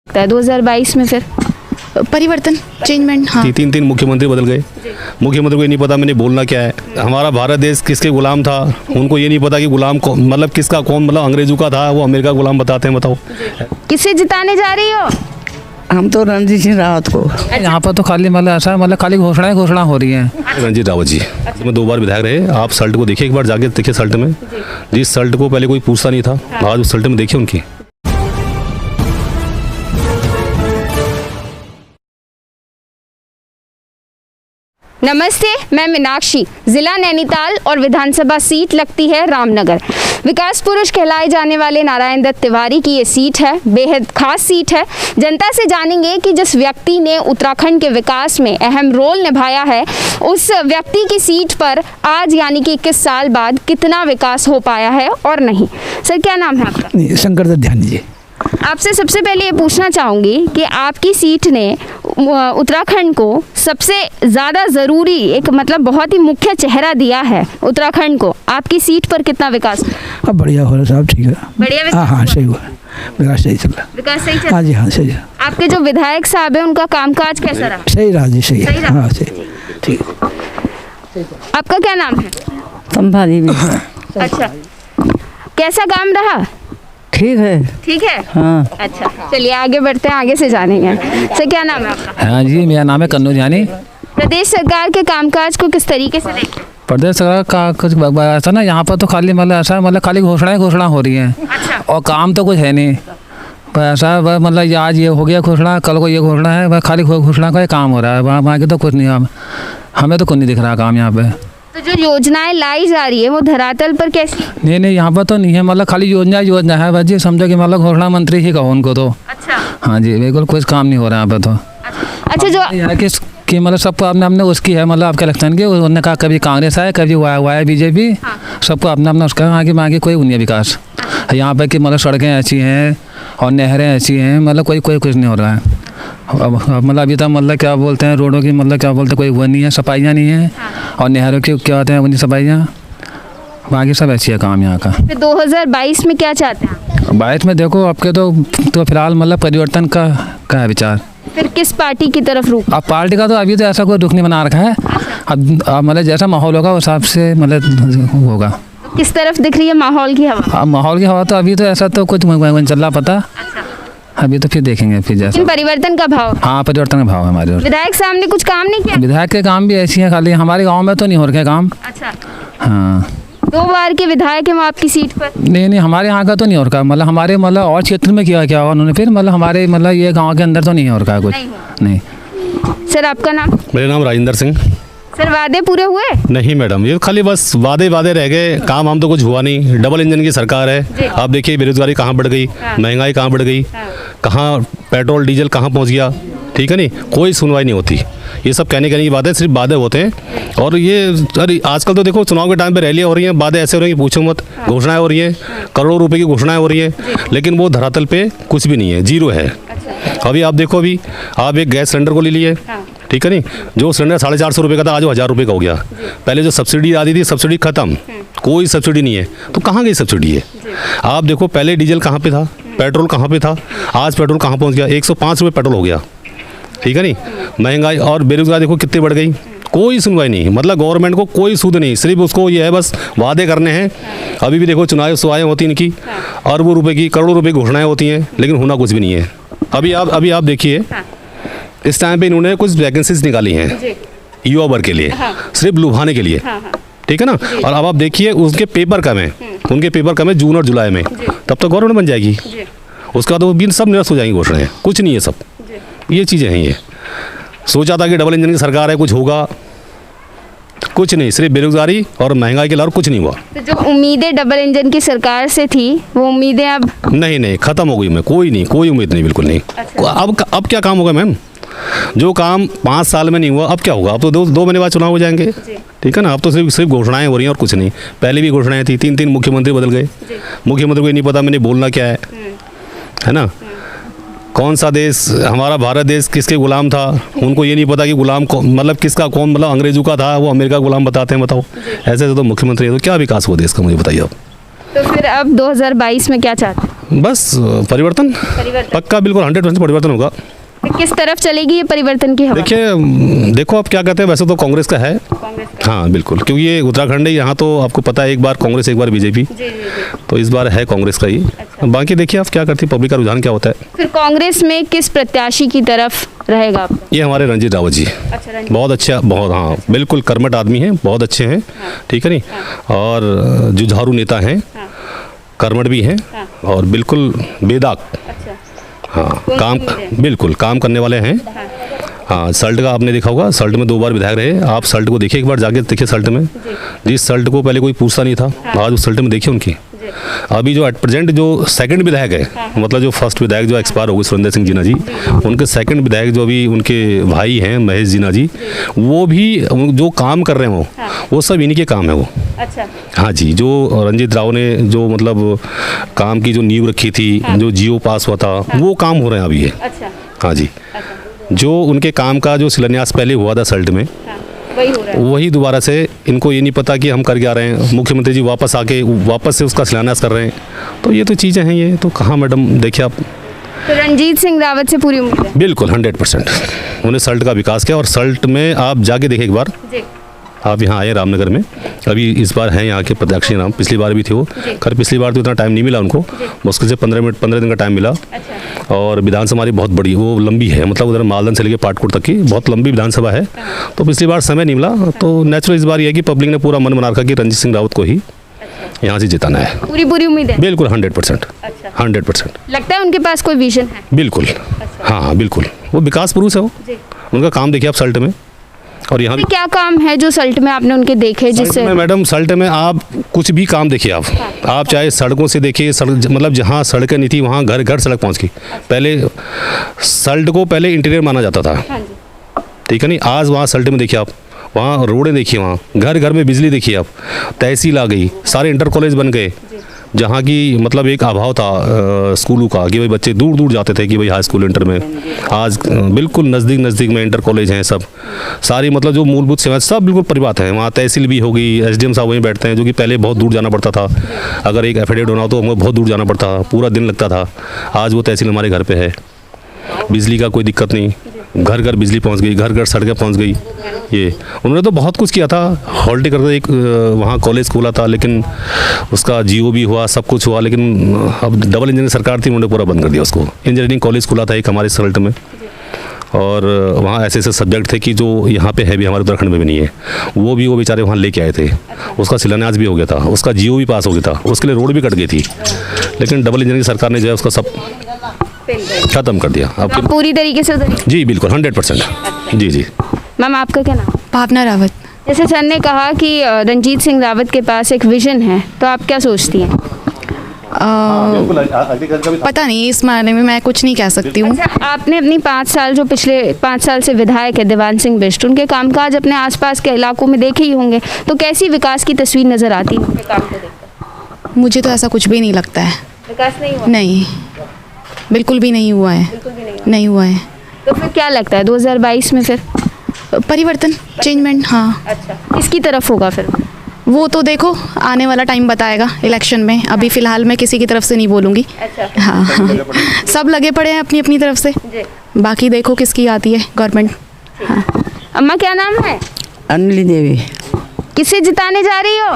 2022 में फिर परिवर्तन, चेंजमेंट। हाँ, तीन मुख्यमंत्री बदल गए। मुख्यमंत्री को ये नहीं पता मैंने बोलना क्या है। हमारा भारत देश किसके गुलाम था, उनको ये नहीं पता कि गुलाम मतलब किसका, कौन मतलब अंग्रेजों का था, वो अमेरिका गुलाम बताते हैं। बताओ किसे जिताने जा रही हो? हम तो रणजीत सिंह रावत को। यहाँ पर तो खाली मतलब ऐसा मतलब खाली घोषणा हो रही है। रणजीत रावत जी में 2 बार विधायक रहे। आप सल्ट को देखिए, एक बार जाके देखिए सल्ट में। जिस सल्ट को पहले कोई पूछता नहीं था, आज उस सल्ट में देखिए उनकी। नमस्ते, मैं मीनाक्षी। जिला नैनीताल और विधानसभा सीट लगती है रामनगर। विकास पुरुष कहलाए जाने वाले नारायण दत्त तिवारी की ये सीट है, बेहद खास सीट है। जनता से जानेंगे कि जिस व्यक्ति ने उत्तराखंड के विकास में अहम रोल निभाया है, उस व्यक्ति की सीट पर आज यानी कि 21 साल बाद कितना विकास हो पाया है और नहीं। सर, क्या नाम है आपका? शंकर दत्त ध्यान जी। आपसे सबसे पहले ये पूछना चाहूँगी कि आपकी सीट ने उत्तराखंड को सबसे ज़्यादा ज़रूरी एक मतलब बहुत ही मुख्य चेहरा दिया है उत्तराखंड को। आपकी सीट पर कितना विकास? अब बढ़िया हो रहा साहब, ठीक है। बढ़िया विकास? हाँ, सही हुआ, विकास सही चल रहा। विकास सही चल? हाँ जी, हाँ सही है। आपके जो विधायक साहब हैं उनका कामकाज कैसा रहा? सही रहा जी, सही सही है। रहा? हाँ सही, ठीक। आपका क्या नाम है? संभा जी। अच्छा, कैसा काम रहा? ठीक है। ठीक है। हाँ। अच्छा, चलिए आगे बढ़ते हैं, आगे से जानेंगे। सर, क्या नाम है आपका? हाँ जी, मेरा नाम है कन्नू जानी। प्रदेश सरकार के कामकाज को किस तरीके से देखते हैं? प्रदेश सरकार का कुछ ऐसा ना, यहाँ पर तो खाली मतलब ऐसा मतलब खाली घोषणा हो रही है। अच्छा। और काम तो कुछ है नहीं। पर ऐसा मतलब आज ये हो गया घोषणा, कल को ये घोषणा है, वह खाली घोषणा का ही काम हो रहा है। वहाँ के तो कुछ नहीं, हमें तो कुछ नहीं दिख रहा काम यहाँ पे। तो जो योजनाएं लाई जा रही है वो धरातल पर कैसी? नहीं, यहाँ पर तो नहीं है, मतलब खाली योजना है बस जी। समझो कि मतलब घोषणा मंत्री ही कहो उनको तो। अच्छा। हाँ जी, बिल्कुल कुछ काम नहीं हो रहा है यहाँ पे तो। अच्छा, जो यहाँ कि मतलब सबको अपने उसकी है, मतलब आपके इलेक्शन की उन्होंने कहा कभी कांग्रेस आए, कभी वाई बीजेपी। हाँ। सबको अपना उसका आगे कोई नहीं है विकास यहाँ पे कि मतलब सड़कें ऐसी हैं और नहरें ऐसी हैं, मतलब कोई कुछ नहीं हो रहा है। अब मतलब अभी तक मतलब क्या बोलते हैं, रोडों की मतलब क्या बोलते हैं, कोई वो नहीं है, सफाइयाँ नहीं है। और नहरों की क्या होते हैं उन्हीं सफाइयाँ, बाकी सब ऐसी है काम यहाँ का। फिर 2022 में क्या चाहते हैं? 22 में देखो आपके तो फिलहाल मतलब परिवर्तन का है विचार। फिर किस पार्टी की तरफ रुख? अब पार्टी का तो अभी तो ऐसा कोई रुख नहीं बना रखा है। अब मतलब जैसा माहौल होगा उस हिसाब से मतलब होगा। किस तरफ दिख रही है माहौल की हवा? अब माहौल की हवा तो अभी तो ऐसा तो कुछ चल रहा पता। अभी तो फिर देखेंगे फिर जैसा। इन परिवर्तन का भाव? हाँ, परिवर्तन का भाव है हमारे। विधायक साहब ने कुछ काम नहीं किया? विधायक के काम भी ऐसी हैं, खाली हमारे गांव में तो नहीं हो रखे काम। अच्छा। हाँ, 2 बार के विधायक हैं वो आपकी सीट पर? नहीं, हमारे यहाँ का तो नहीं हो रखा, मतलब हमारे मतलब और क्षेत्र में क्या हुआ उन्होंने, फिर मतलब हमारे मतलब ये गाँव के अंदर तो नहीं हो रखा कुछ। नहीं। सर, आपका नाम? मेरा नाम राजेंद्र सिंह। सर, वादे पूरे हुए? नहीं मैडम, ये खाली बस वादे रह गए, काम तो कुछ हुआ नहीं। डबल इंजन की सरकार है। आप देखिए बेरोजगारी कहाँ बढ़ गई, महंगाई कहाँ बढ़ गई, कहाँ पेट्रोल डीजल कहाँ पहुँच गया। ठीक है नहीं, कोई सुनवाई नहीं होती। ये सब कहने की बातें सिर्फ वादे होते हैं। और ये अरे आजकल तो देखो चुनाव के टाइम पे रैलियाँ हो रही हैं, वादे ऐसे हो रही हैं पूछो मत। घोषणाएं हो रही हैं, करोड़ों रुपए की घोषणाएं हो रही हैं, लेकिन वो धरातल पे कुछ भी नहीं है, जीरो है। अभी आप देखो, अभी आप एक गैस सिलेंडर को ले लिए, ठीक है नहीं, जो सिलेंडर 450 रुपये का था आज वो 1000 रुपये का हो गया। पहले जो सब्सिडी आती थी, सब्सिडी खत्म, कोई सब्सिडी नहीं है। तो कहाँ गई सब्सिडी है? आप देखो पहले डीजल कहाँ पे था, पेट्रोल कहाँ पे था, आज पेट्रोल कहाँ पहुँच गया, 105 रुपये पेट्रोल हो गया। ठीक है नहीं, महंगाई और बेरोजगारी देखो कितनी बढ़ गई। कोई सुनवाई नहीं, मतलब गवर्नमेंट को कोई सूद नहीं, सिर्फ उसको ये है बस वादे करने हैं। अभी भी देखो चुनाव सभाएँ होती इनकी, अरबों रुपए की, करोड़ों रुपए घोषणाएं होती हैं, लेकिन होना कुछ भी नहीं है। अभी आप देखिए, इस टाइम पे इन्होंने कुछ वैकेंसीज निकाली हैं युवा वर्ग के लिए, सिर्फ लुभाने के लिए। ठीक है ना। और अब आप देखिए उसके पेपर कम है, उनके पेपर कम है जून और जुलाई में, तब तक गवर्नमेंट बन जाएगी। उसका तो बिन सब निरस्त हो जाएंगी घोषणाएं, कुछ नहीं है सब। ये चीज़ें हैं। ये सोचा था कि डबल इंजन की सरकार है, कुछ होगा, कुछ नहीं, सिर्फ बेरोजगारी और महंगाई के अलावा कुछ नहीं हुआ। तो जो उम्मीदें डबल इंजन की सरकार से थी वो उम्मीदें अब नहीं खत्म हो गई। मैं कोई उम्मीद नहीं, बिल्कुल नहीं। अब क्या काम होगा मैम? जो काम 5 साल में नहीं हुआ अब क्या होगा? अब तो 2 महीने बाद चुनाव हो जाएंगे। ठीक है ना। अब तो सिर्फ घोषणाएं हो रही हैं और कुछ नहीं। पहले भी घोषणाएं थी, 3 मुख्यमंत्री बदल गए। मुख्यमंत्री को ये नहीं पता मैंने बोलना क्या है ना। कौन सा देश, हमारा भारत देश किसके गुलाम था, उनको ये नहीं पता कि गुलाम मतलब किसका, कौन मतलब अंग्रेजों का था, वो अमेरिका गुलाम बताते हैं। बताओ, ऐसे तो मुख्यमंत्री है, तो क्या विकास हुआ देश का, मुझे बताइए आप। तो फिर अब 2022 में क्या चाहते हैं? बस परिवर्तन पक्का, बिल्कुल 100% परिवर्तन होगा। तो किस तरफ चलेगी ये परिवर्तन की हवा? देखिए देखो आप क्या कहते हैं, वैसे तो कांग्रेस का है। हाँ बिल्कुल, क्योंकि ये उत्तराखंड है, यहाँ तो आपको पता है एक बार कांग्रेस एक बार बीजेपी, तो इस बार है कांग्रेस का ही। बाकी देखिए आप क्या करती है, पब्लिक का रुझान क्या होता है। फिर कांग्रेस में किस प्रत्याशी की तरफ रहेगा आपका? ये हमारे रंजीत रावत जी, बहुत अच्छा, बहुत, हाँ बिल्कुल कर्मठ आदमी हैं, बहुत अच्छे हैं, ठीक है नहीं, और जुझारू नेता हैं, कर्मठ भी हैं, और बिल्कुल बेदाग, हाँ काम, बिल्कुल काम करने वाले हैं। हाँ सल्ट का आपने देखा होगा, सल्ट में 2 बार विधायक रहे, आप सल्ट को देखिए एक बार जाके देखिए। सल्ट में जिस सल्ट को पहले कोई पूछता नहीं था, आज उस सल्ट में देखिए उनकी। अभी जो एट प्रेजेंट जो सेकंड विधायक है, मतलब जो फर्स्ट विधायक जो एक्सपायर हो गए सुरेंद्र सिंह जीना जी, उनके सेकंड विधायक जो अभी उनके भाई हैं महेश जीना जी, वो भी जो काम कर रहे हैं वो सब इन्हीं के काम है वो। अच्छा। हाँ जी, जो रंजीत राव ने जो मतलब काम की जो नींव रखी थी, जो जियो पास हुआ था, वो काम हो रहे हैं अभी ये। अच्छा। हाँ जी, जो उनके काम का जो शिलान्यास पहले हुआ था सल्ट में, वही हो रहा है। वही दोबारा से, इनको ये नहीं पता कि हम कर क्या रहे हैं, मुख्यमंत्री जी वापस आके वापस से उसका शिलान्यास कर रहे हैं, तो ये तो चीज़ें हैं, ये तो कहाँ मैडम देखिए आप। तो रंजीत सिंह रावत से पूरी उम्मीद है? बिल्कुल 100%। उन्हें सल्ट का विकास किया, और सल्ट में आप जाके देखें एक बार, आप यहाँ आए रामनगर में, अभी इस बार हैं यहाँ के प्रत्याशी नाम, पिछली बार भी थे वो, खैर पिछली बार तो इतना टाइम नहीं मिला उनको, मुश्किल से 15 दिन का टाइम मिला। और विधानसभा हमारी बहुत बड़ी, वो लंबी है, मतलब उधर मालदन से लेकर पाटकोट तक की बहुत लंबी विधानसभा है, तो पिछली बार समय नहीं मिला, तो नेचुरल इस बार ये है कि पब्लिक ने पूरा मन बना रखा कि रंजीत सिंह रावत को ही यहाँ से जिताना है। पूरी उम्मीद है? बिल्कुल 100%। 100% लगता है उनके पास कोई विजन है? बिल्कुल, हाँ बिल्कुल, वो विकास पुरुष है वो, उनका काम देखिए आप सल्ट में। और यहाँ भी क्या काम है जो सल्ट में आपने उनके देखे जिससे? मैडम सल्ट में आप कुछ भी काम देखिए आप चाहे सड़कों से देखिए, सड़क मतलब जहाँ सड़कें नहीं थी वहाँ घर घर सड़क पहुँच गई। पहले सल्ट को पहले इंटीरियर माना जाता था, ठीक है नहीं, आज वहाँ सल्ट में देखिए आप, वहाँ रोडें देखिए, वहाँ घर घर में बिजली देखिए आप, तहसील आ गई, सारे इंटर कॉलेज बन गए, जहाँ की मतलब एक अभाव था स्कूलों का कि भाई बच्चे दूर दूर जाते थे कि भाई हाई स्कूल इंटर में, आज बिल्कुल नज़दीक में इंटर कॉलेज हैं सब, सारी मतलब जो मूलभूत सेवाएं सब बिल्कुल परिवार है वहाँ। तहसील भी हो गई, एसडीएम साहब वहीं बैठते हैं, जो कि पहले बहुत दूर जाना पड़ता था, अगर एक एफिडेविट होना हो तो हमें बहुत दूर जाना पड़ता था, पूरा दिन लगता था, आज वो तहसील हमारे घर पे है। बिजली का कोई दिक्कत नहीं, घर घर बिजली पहुंच गई, घर घर सड़कें पहुंच गई। ये उन्होंने तो बहुत कुछ किया था, हॉर्टिकल्चर एक वहाँ कॉलेज खोला था, लेकिन उसका जीओ भी हुआ, सब कुछ हुआ, लेकिन अब डबल इंजन की सरकार थी, उन्होंने पूरा बंद कर दिया उसको। इंजीनियरिंग कॉलेज खोला था एक हमारे सल्ट में, और वहाँ ऐसे सब्जेक्ट थे कि जो यहाँ पे है भी, हमारे उत्तराखंड में भी नहीं है, वो बेचारे वहाँ लेके आए थे, उसका शिलान्यास भी हो गया था, उसका जीओ भी पास हो गया था, उसके लिए रोड भी कट गई थी, लेकिन डबल इंजन की सरकार ने जो है उसका सब खत्म कर दिया। आप पूरी तरीके से उधर? जी बिल्कुल 100%। जी जी। मैम आपका क्या नाम? भावना रावत। जैसे सर ने कहा कि रंजीत सिंह रावत के पास एक विजन है, तो आप क्या सोचती हैं? पता नहीं, इस मायने में मैं कुछ नहीं कह सकती हूँ। अच्छा, आपने अपनी 5 साल जो पिछले 5 साल से विधायक है देवान सिंह बिष्ट, उनके कामकाज अपने आसपास के इलाकों में देखे ही होंगे, तो कैसी विकास की तस्वीर नजर आती है उनके काम को देखकर? मुझे तो ऐसा कुछ भी नहीं लगता है। विकास नहीं हुआ? नहीं, बिल्कुल भी नहीं हुआ है। नहीं हुआ है। तो फिर क्या लगता है 2022 में फिर परिवर्तन, चेंजमेंट? हाँ। अच्छा, किसकी तरफ होगा फिर? वो तो देखो आने वाला टाइम बताएगा इलेक्शन में, अभी फिलहाल मैं किसी की तरफ से नहीं बोलूँगी। अच्छा। हाँ सब लगे पड़े हैं अपनी अपनी तरफ से, बाकी देखो किसकी आती है गवर्नमेंट। हाँ। अम्मा क्या नाम है? अनिली देवी। किसे जिताने जा रही हो?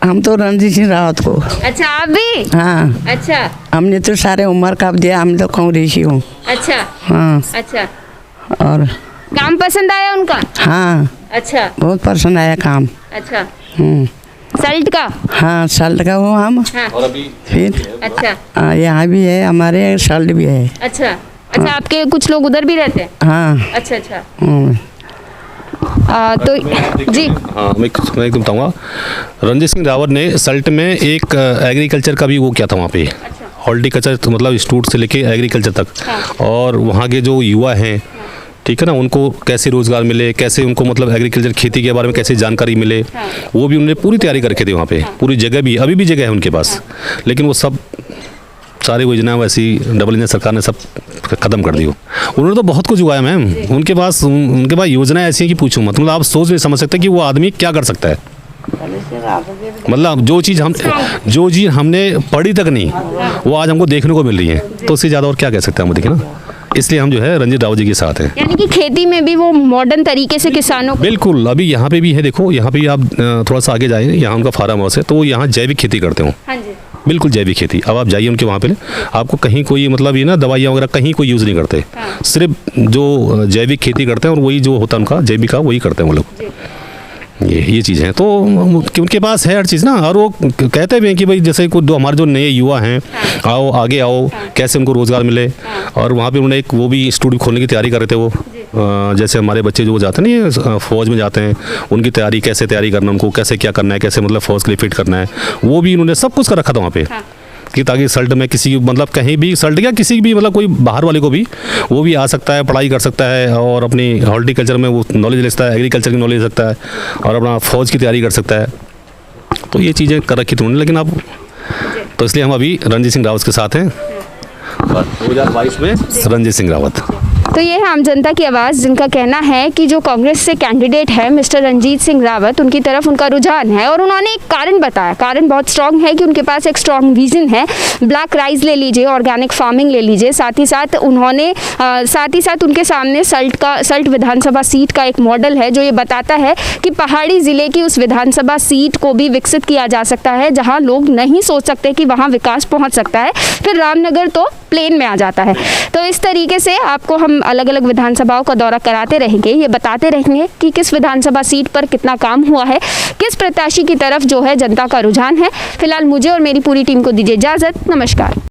हम तो रणजीत सिंह रावत को। अच्छा, आप भी? हाँ। अच्छा। हमने तो सारे उम्र का दिया, हम तो कांग्रेसी हूँ। अच्छा। हाँ। अच्छा, और काम पसंद आया उनका? हाँ अच्छा। बहुत पसंद आया काम। अच्छा। हम्म। सल्ट का? हाँ सल्ट का हो हम। हाँ। फिर अच्छा। यहाँ भी है, हमारे सल्ट भी है। अच्छा। अच्छा, आपके कुछ लोग उधर भी रहते हैं? हाँ। अच्छा अच्छा। हम्म। तो जी हाँ, मैं एकदम बताऊँगा, रंजीत सिंह रावत ने सल्ट में एक एग्रीकल्चर का भी वो किया था वहाँ पे, हॉर्टिकल्चर तो मतलब इंस्टीट्यूट से लेके एग्रीकल्चर तक, और वहाँ के जो युवा हैं, ठीक है ना, उनको कैसे रोज़गार मिले, कैसे उनको मतलब एग्रीकल्चर खेती के बारे में कैसे जानकारी मिले, वो भी उन्होंने पूरी तैयारी करके दी वहाँ पे, पूरी जगह भी, अभी भी जगह है उनके पास, लेकिन वो सब सारी योजनाएं वैसी डबल इंजन सरकार ने सब खत्म कर दी। उन्होंने तो बहुत कुछ उगाया मैम, उनके पास योजनाएं ऐसी हैं कि पूछूं मत, मतलब आप सोच नहीं समझ सकते कि वो आदमी क्या कर सकता है। मतलब जो चीज़ हमने पढ़ी तक नहीं, वो आज हमको देखने को मिल रही है, तो उससे ज़्यादा और क्या कह सकते हैं हम, देखिए ना। इसलिए हम जो है रंजीत रावत जी के साथ हैं। यानी कि खेती में भी वो मॉडर्न तरीके से किसानों को। बिल्कुल, अभी यहाँ पे भी है, देखो यहाँ पे भी आप थोड़ा सा आगे जाएंगे, यहाँ उनका फार्म हाउस है, तो यहाँ जैविक खेती करते हो। हाँ जी। बिल्कुल जैविक खेती। अब आप जाइए उनके वहाँ पे, आपको कहीं कोई मतलब ये ना दवाइयाँ वगैरह कहीं कोई यूज़ नहीं करते, सिर्फ जो जैविक खेती करते हैं और वही जो होता है उनका जैविका वही करते हैं वो लोग। ये चीज़ है, तो उनके पास है हर चीज़ ना। और वो कहते भी हैं कि भाई जैसे कुछ हमारे जो नए युवा हैं, आओ आगे आओ, कैसे उनको रोज़गार मिले। और वहाँ पे उन्होंने एक वो भी इंस्टीट्यूट खोलने की तैयारी कर रहे थे वो, जैसे हमारे बच्चे जो जाते हैं ना फ़ौज में जाते हैं, उनकी तैयारी कैसे तैयारी करना, उनको कैसे क्या करना है, कैसे मतलब फ़ौज के लिए फिट करना है, वो भी उन्होंने सब कुछ कर रखा था वहाँ पे। कि ताकि सल्ट में किसी मतलब कहीं भी सल्ट या किसी भी मतलब कोई बाहर वाले को भी वो भी आ सकता है, पढ़ाई कर सकता है और अपनी हॉर्टिकल्चर में वो नॉलेज ले सकता है, एग्रीकल्चर की नॉलेज ले सकता है और अपना फ़ौज की तैयारी कर सकता है। तो ये चीज़ें कर रखी थी उन्होंने। लेकिन अब तो इसलिए हम अभी रणजीत सिंह रावत के साथ हैं, 2022 में रणजीत सिंह रावत। तो ये है आम जनता की आवाज़, जिनका कहना है कि जो कांग्रेस से कैंडिडेट है मिस्टर रणजीत सिंह रावत, उनकी तरफ उनका रुझान है। और उन्होंने एक कारण बताया, कारण बहुत स्ट्रांग है कि उनके पास एक स्ट्रांग विजन है। ब्लैक राइस ले लीजिए, ऑर्गेनिक फार्मिंग ले लीजिए, साथ ही साथ उनके सामने सल्ट विधानसभा सीट का एक मॉडल है जो ये बताता है कि पहाड़ी ज़िले की उस विधानसभा सीट को भी विकसित किया जा सकता है, जहाँ लोग नहीं सोच सकते कि वहाँ विकास पहुँच सकता है। फिर रामनगर तो प्लेन में आ जाता है। तो इस तरीके से आपको हम अलग अलग विधानसभाओं का दौरा कराते रहेंगे, ये बताते रहेंगे कि किस विधानसभा सीट पर कितना काम हुआ है, किस प्रत्याशी की तरफ जो है जनता का रुझान है। फिलहाल मुझे और मेरी पूरी टीम को दीजिए इजाज़त। नमस्कार।